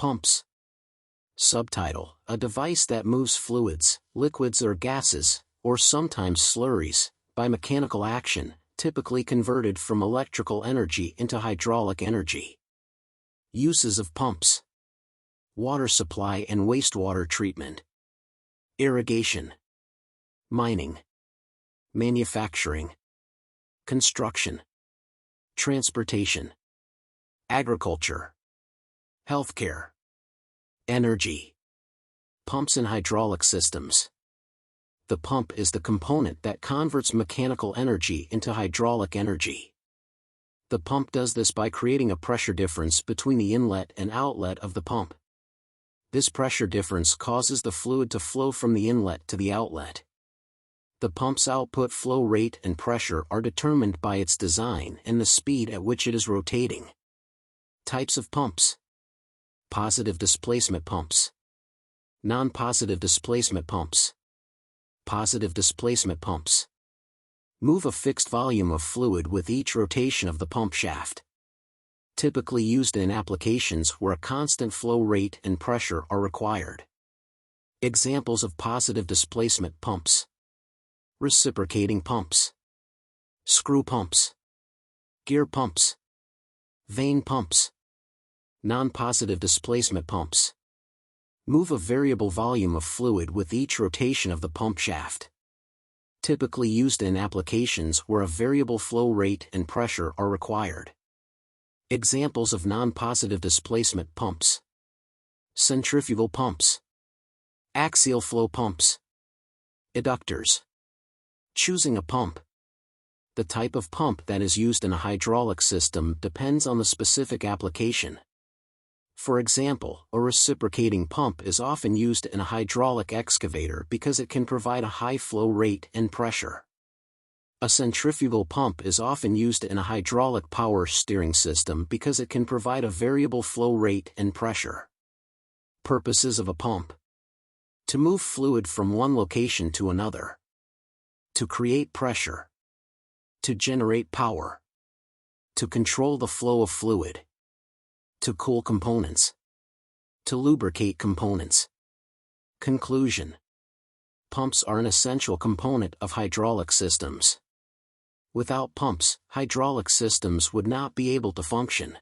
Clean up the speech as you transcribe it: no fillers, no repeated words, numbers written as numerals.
Pumps. Subtitle: a device that moves fluids, liquids or gases, or sometimes slurries, by mechanical action, typically converted from electrical energy into hydraulic energy. Uses of pumps: water supply and wastewater treatment, irrigation, mining, manufacturing, construction, transportation, agriculture, healthcare, energy. Pumps and hydraulic systems. The pump is the component that converts mechanical energy into hydraulic energy. The pump does this by creating a pressure difference between the inlet and outlet of the pump. This pressure difference causes the fluid to flow from the inlet to the outlet. The pump's output flow rate and pressure are determined by its design and the speed at which it is rotating. Types of pumps: positive displacement pumps, non-positive displacement pumps. Positive displacement pumps move a fixed volume of fluid with each rotation of the pump shaft. Typically used in applications where a constant flow rate and pressure are required. Examples of positive displacement pumps: reciprocating pumps, screw pumps, gear pumps, vane pumps. Non-positive displacement pumps move a variable volume of fluid with each rotation of the pump shaft. Typically used in applications where a variable flow rate and pressure are required. Examples of non-positive displacement pumps: centrifugal pumps, axial flow pumps, eductors. Choosing a pump. The type of pump that is used in a hydraulic system depends on the specific application. For example, a reciprocating pump is often used in a hydraulic excavator because it can provide a high flow rate and pressure. A centrifugal pump is often used in a hydraulic power steering system because it can provide a variable flow rate and pressure. Purposes of a pump: to move fluid from one location to another, to create pressure, to generate power, to control the flow of fluid, to cool components, to lubricate components. Conclusion: pumps are an essential component of hydraulic systems. Without pumps, hydraulic systems would not be able to function.